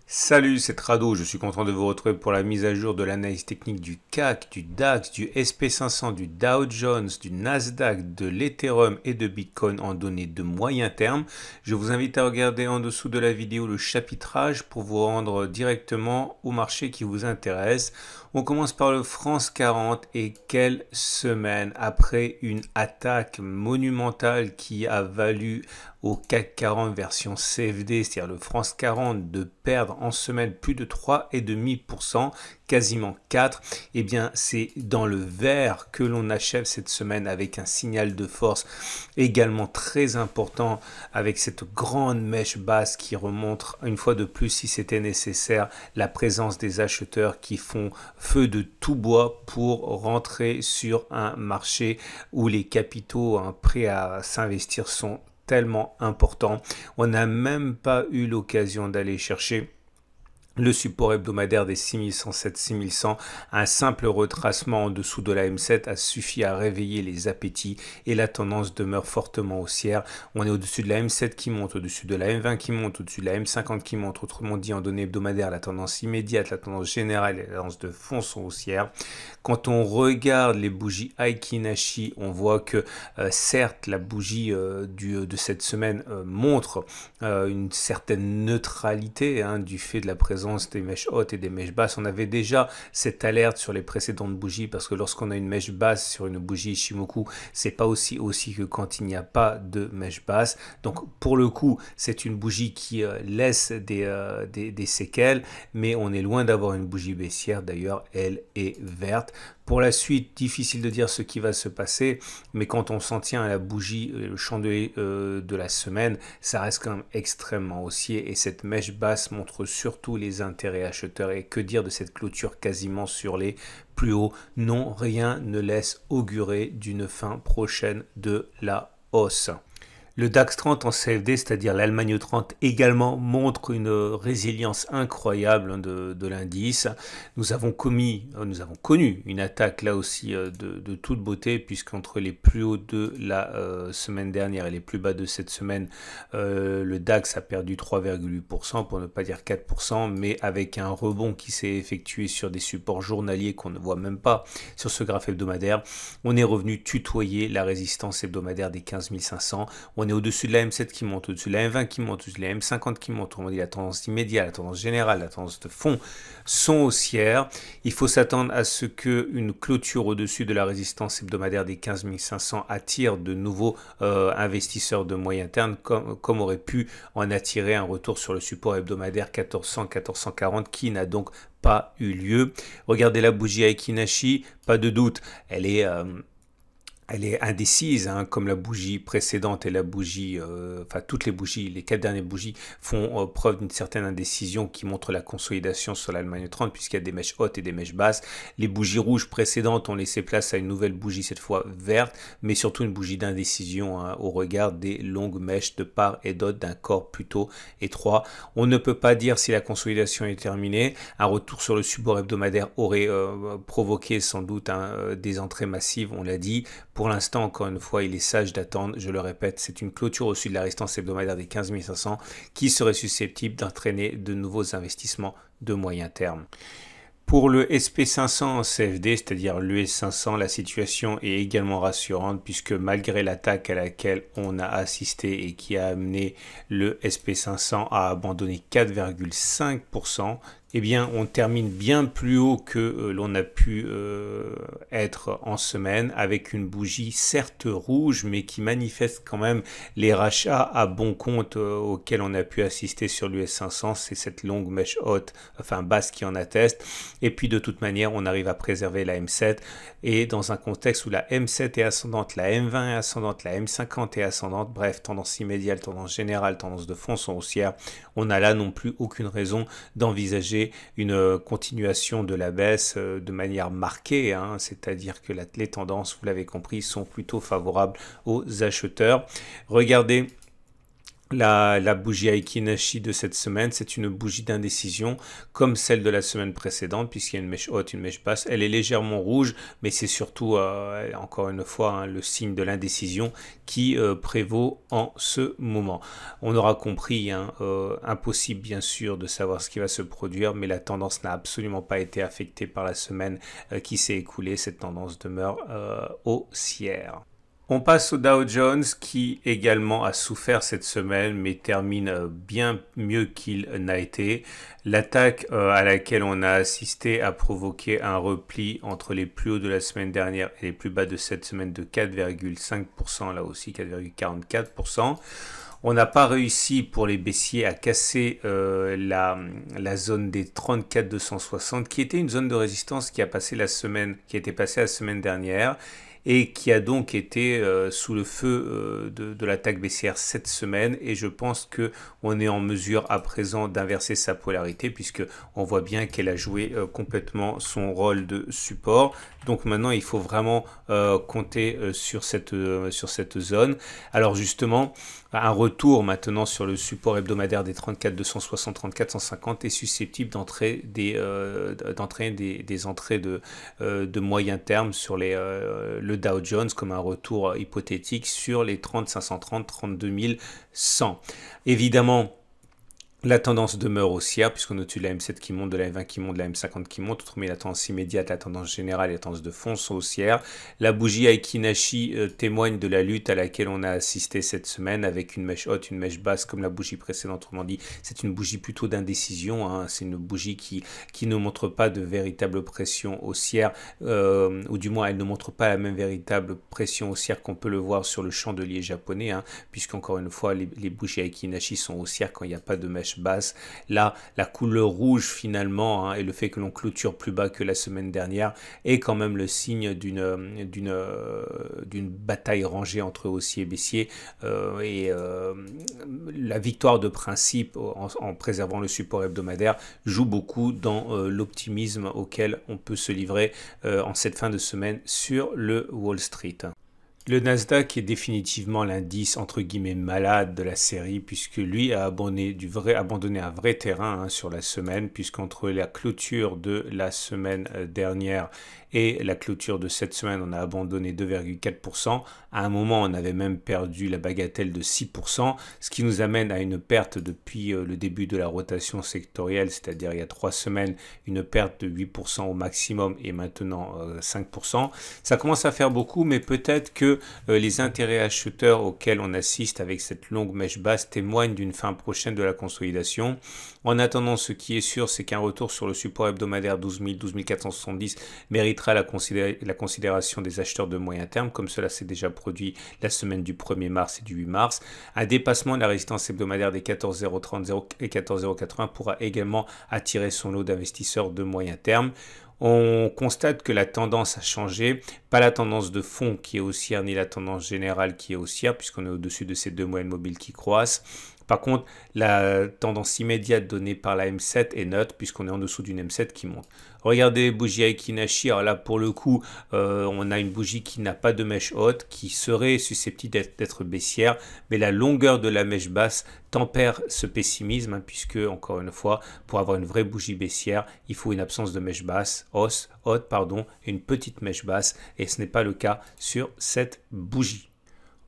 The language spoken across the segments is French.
Salut, c'est Trado, je suis content de vous retrouver pour la mise à jour de l'analyse technique du CAC, du DAX, du SP500, du Dow Jones, du Nasdaq, de l'Ethereum et de Bitcoin en données de moyen terme. Je vous invite à regarder en dessous de la vidéo le chapitrage pour vous rendre directement au marché qui vous intéresse. On commence par le France 40 et quelle semaine après une attaque monumentale qui a valu au CAC 40 version CFD, c'est-à-dire le France 40, de perdre en semaine plus de 3,5%, quasiment 4%, eh bien c'est dans le vert que l'on achève cette semaine avec un signal de force également très important avec cette grande mèche basse qui remonte une fois de plus, si c'était nécessaire, la présence des acheteurs qui font feu de tout bois pour rentrer sur un marché où les capitaux prêts à s'investir sont tellement importants. On n'a même pas eu l'occasion d'aller chercher le support hebdomadaire des 6107-6100, un simple retracement en dessous de la M7 a suffi à réveiller les appétits et la tendance demeure fortement haussière. On est au-dessus de la M7 qui monte, au-dessus de la M20 qui monte, au-dessus de la M50 qui monte. Autrement dit, en données hebdomadaires, la tendance immédiate, la tendance générale et la tendance de fond sont haussières. Quand on regarde les bougies Aiki Nashi, on voit que certes, la bougie de cette semaine montre une certaine neutralité du fait de la présence des mèches hautes et des mèches basses. On avait déjà cette alerte sur les précédentes bougies parce que lorsqu'on a une mèche basse sur une bougie Ishimoku, c'est pas aussi que quand il n'y a pas de mèche basse. Donc pour le coup, c'est une bougie qui laisse des séquelles, mais on est loin d'avoir une bougie baissière. D'ailleurs, elle est verte. Pour la suite, difficile de dire ce qui va se passer, mais quand on s'en tient à la bougie, le chandelier de la semaine, ça reste quand même extrêmement haussier et cette mèche basse montre surtout les intérêts acheteurs. Et que dire de cette clôture quasiment sur les plus hauts? Non, rien ne laisse augurer d'une fin prochaine de la hausse. Le DAX 30 en CFD, c'est-à-dire l'Allemagne 30, également montre une résilience incroyable de l'indice. Nous avons connu une attaque là aussi de toute beauté, puisqu'entre les plus hauts de la semaine dernière et les plus bas de cette semaine, le DAX a perdu 3,8%, pour ne pas dire 4%, mais avec un rebond qui s'est effectué sur des supports journaliers qu'on ne voit même pas sur ce graphe hebdomadaire. On est revenu tutoyer la résistance hebdomadaire des 15 500. On est au-dessus de la M7 qui monte, au-dessus de la M20 qui monte, au-dessus de la M50 qui monte. On dit la tendance immédiate, la tendance générale, la tendance de fond sont haussières. Il faut s'attendre à ce qu'une clôture au-dessus de la résistance hebdomadaire des 15 500 attire de nouveaux investisseurs de moyen terme, comme aurait pu en attirer un retour sur le support hebdomadaire 1400-1440 qui n'a donc pas eu lieu. Regardez la bougie Aiki Nashi, pas de doute, elle est indécise, comme la bougie précédente et la bougie, enfin toutes les bougies, les 4 dernières bougies font preuve d'une certaine indécision qui montre la consolidation sur l'Allemagne 30 puisqu'il y a des mèches hautes et des mèches basses. Les bougies rouges précédentes ont laissé place à une nouvelle bougie, cette fois verte, mais surtout une bougie d'indécision au regard des longues mèches de part et d'autre d'un corps plutôt étroit. On ne peut pas dire si la consolidation est terminée. Un retour sur le support hebdomadaire aurait provoqué sans doute des entrées massives, on l'a dit. Pour l'instant, encore une fois, il est sage d'attendre. Je le répète, c'est une clôture au-dessus de la résistance hebdomadaire des 15 500 qui serait susceptible d'entraîner de nouveaux investissements de moyen terme. Pour le SP500 en CFD, c'est-à-dire l'US 500, la situation est également rassurante puisque malgré l'attaque à laquelle on a assisté et qui a amené le SP500 à abandonner 4,5%, eh bien, on termine bien plus haut que l'on a pu être en semaine avec une bougie certes rouge mais qui manifeste quand même les rachats à bon compte auxquels on a pu assister sur l'US 500. C'est cette longue mèche haute, enfin basse qui en atteste. Et puis de toute manière, on arrive à préserver la M7 et dans un contexte où la M7 est ascendante, la M20 est ascendante, la M50 est ascendante, bref, tendance immédiate, tendance générale, tendance de fond sont haussières. On n'a là non plus aucune raison d'envisager une continuation de la baisse de manière marquée, c'est-à-dire que les tendances, vous l'avez compris, sont plutôt favorables aux acheteurs. Regardez La bougie Aiki-Nashi de cette semaine, c'est une bougie d'indécision comme celle de la semaine précédente, puisqu'il y a une mèche haute, une mèche basse. Elle est légèrement rouge, mais c'est surtout, encore une fois, hein, le signe de l'indécision qui prévaut en ce moment. On aura compris, hein, impossible bien sûr de savoir ce qui va se produire, mais la tendance n'a absolument pas été affectée par la semaine qui s'est écoulée. Cette tendance demeure haussière. On passe au Dow Jones qui également a souffert cette semaine mais termine bien mieux qu'il n'a été. L'attaque à laquelle on a assisté a provoqué un repli entre les plus hauts de la semaine dernière et les plus bas de cette semaine de 4,5%, là aussi 4,44%. On n'a pas réussi pour les baissiers à casser la zone des 34 260 qui était une zone de résistance qui a passé qui était passée la semaine dernière et qui a donc été sous le feu de l'attaque baissière cette semaine, et je pense que on est en mesure à présent d'inverser sa polarité puisque on voit bien qu'elle a joué complètement son rôle de support. Donc maintenant il faut vraiment compter sur cette zone. Alors justement, un retour maintenant sur le support hebdomadaire des 34 260 34 150 est susceptible d'entraîner des entrées de moyen terme sur le Dow Jones, comme un retour hypothétique sur les 30 530 32 100. Évidemment, la tendance demeure haussière puisqu'on est au-dessus de la M7 qui monte, de la M20 qui monte, de la M50 qui monte. Autrement, la tendance immédiate, la tendance générale et la tendance de fond sont haussières. La bougie Aiki-Nashi témoigne de la lutte à laquelle on a assisté cette semaine avec une mèche haute, une mèche basse comme la bougie précédente. Autrement dit, c'est une bougie plutôt d'indécision, hein. C'est une bougie qui ne montre pas de véritable pression haussière, ou du moins elle ne montre pas la même véritable pression haussière qu'on peut le voir sur le chandelier japonais, hein, puisqu'encore une fois, les bougies Aiki-Nashi sont haussières quand il n'y a pas de mèche basse. Là, la couleur rouge finalement, hein, et le fait que l'on clôture plus bas que la semaine dernière est quand même le signe d'une bataille rangée entre haussier et baissier, la victoire de principe en préservant le support hebdomadaire joue beaucoup dans l'optimisme auquel on peut se livrer en cette fin de semaine sur le Wall Street. Le Nasdaq est définitivement l'indice entre guillemets malade de la série puisque lui a abandonné un vrai terrain, hein, sur la semaine, puisqu'entre la clôture de la semaine dernière et la clôture de cette semaine, on a abandonné 2,4%. À un moment, on avait même perdu la bagatelle de 6%, ce qui nous amène à une perte depuis le début de la rotation sectorielle, c'est-à-dire il y a 3 semaines, une perte de 8% au maximum et maintenant 5%. Ça commence à faire beaucoup, mais peut-être que les intérêts acheteurs auxquels on assiste avec cette longue mèche basse témoignent d'une fin prochaine de la consolidation. En attendant, ce qui est sûr, c'est qu'un retour sur le support hebdomadaire 12 000, 12 470 méritera la considération des acheteurs de moyen terme, comme cela s'est déjà produit la semaine du 1er mars et du 8 mars. Un dépassement de la résistance hebdomadaire des 14 030 et 14 080 pourra également attirer son lot d'investisseurs de moyen terme. On constate que la tendance a changé, pas la tendance de fond qui est haussière ni la tendance générale qui est haussière puisqu'on est au-dessus de ces deux moyennes mobiles qui croissent. Par contre, la tendance immédiate donnée par la M7 est neutre puisqu'on est en dessous d'une M7 qui monte. Regardez les bougies Aiki-Nashi. Alors là, pour le coup, on a une bougie qui n'a pas de mèche haute, qui serait susceptible d'être baissière, mais la longueur de la mèche basse tempère ce pessimisme, hein, puisque, encore une fois, pour avoir une vraie bougie baissière, il faut une absence de mèche basse, haute, et une petite mèche basse, et ce n'est pas le cas sur cette bougie.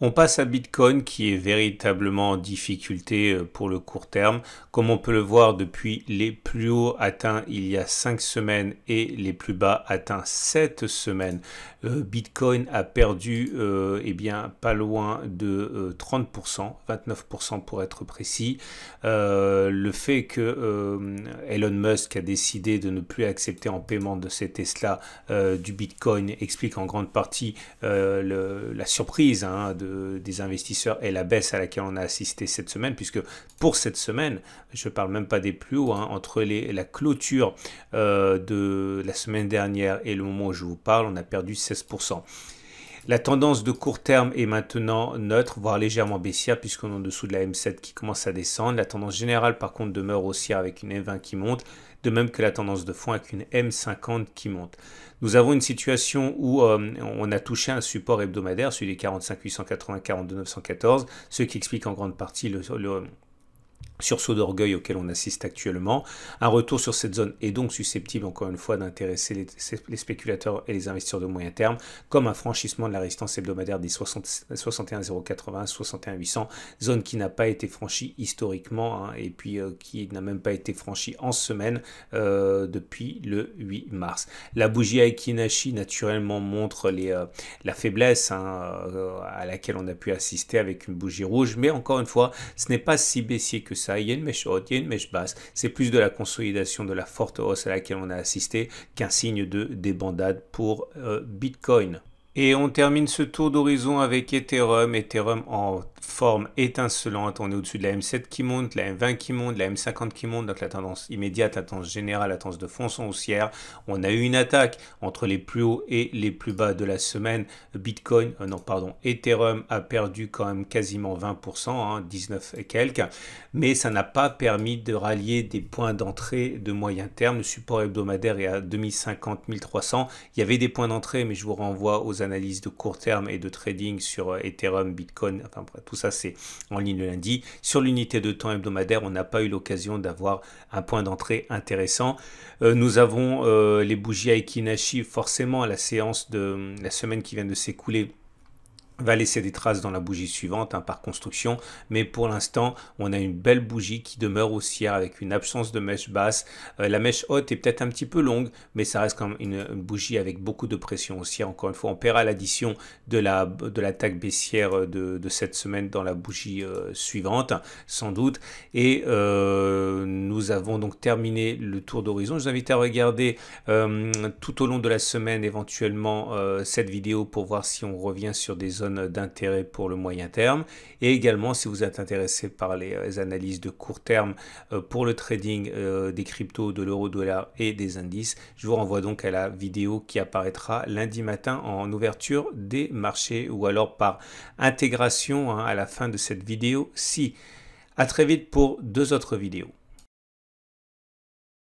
On passe à Bitcoin qui est véritablement en difficulté pour le court terme. Comme on peut le voir depuis les plus hauts atteints il y a 5 semaines et les plus bas atteints 7 semaines, Bitcoin a perdu pas loin de 30%, 29% pour être précis. Le fait que Elon Musk a décidé de ne plus accepter en paiement de ses Tesla du Bitcoin explique en grande partie la surprise, hein, des investisseurs et la baisse à laquelle on a assisté cette semaine, puisque pour cette semaine, je ne parle même pas des plus hauts, hein, entre la clôture de la semaine dernière et le moment où je vous parle, on a perdu 16%. La tendance de court terme est maintenant neutre, voire légèrement baissière, puisqu'on est en dessous de la M7 qui commence à descendre. La tendance générale, par contre, demeure haussière avec une M20 qui monte, de même que la tendance de fond avec une M50 qui monte. Nous avons une situation où on a touché un support hebdomadaire, celui des 45 880, 42 914, ce qui explique en grande partie le sursaut d'orgueil auquel on assiste actuellement. Un retour sur cette zone est donc susceptible, encore une fois, d'intéresser les spéculateurs et les investisseurs de moyen terme, comme un franchissement de la résistance hebdomadaire des 61 080, 61 800, zone qui n'a pas été franchie historiquement, et puis qui n'a même pas été franchie en semaine depuis le 8 mars. La bougie Aiki-Nashi, naturellement, montre la faiblesse à laquelle on a pu assister avec une bougie rouge, mais encore une fois, ce n'est pas si baissier que ça. Il y a une mèche haute, il y a une mèche basse. C'est plus de la consolidation de la forte hausse à laquelle on a assisté qu'un signe de débandade pour Bitcoin. Et on termine ce tour d'horizon avec Ethereum. Ethereum en forme étincelante. On est au-dessus de la M7 qui monte, la M20 qui monte, la M50 qui monte. Donc la tendance immédiate, la tendance générale, la tendance de fond sont haussières. On a eu une attaque entre les plus hauts et les plus bas de la semaine. Ethereum a perdu quand même quasiment 20%, 19 et quelques. Mais ça n'a pas permis de rallier des points d'entrée de moyen terme. Le support hebdomadaire est à 2050, 1300. Il y avait des points d'entrée, mais je vous renvoie aux analyses de court terme et de trading sur Ethereum, Bitcoin, enfin tout ça c'est en ligne le lundi. Sur l'unité de temps hebdomadaire, on n'a pas eu l'occasion d'avoir un point d'entrée intéressant. Nous avons les bougies Aiki-Nashi, forcément la séance de la semaine qui vient de s'écouler va laisser des traces dans la bougie suivante par construction, mais pour l'instant on a une belle bougie qui demeure haussière avec une absence de mèche basse. La mèche haute est peut-être un petit peu longue, mais ça reste quand même une bougie avec beaucoup de pression haussière. Encore une fois, on paiera l'addition de l'attaque baissière de cette semaine dans la bougie suivante sans doute, et nous avons donc terminé le tour d'horizon. Je vous invite à regarder tout au long de la semaine éventuellement cette vidéo pour voir si on revient sur des zones d'intérêt pour le moyen terme, et également si vous êtes intéressé par les analyses de court terme pour le trading des cryptos, de l'euro-dollar et des indices. Je vous renvoie donc à la vidéo qui apparaîtra lundi matin en ouverture des marchés, ou alors par intégration à la fin de cette vidéo-ci. À très vite pour deux autres vidéos.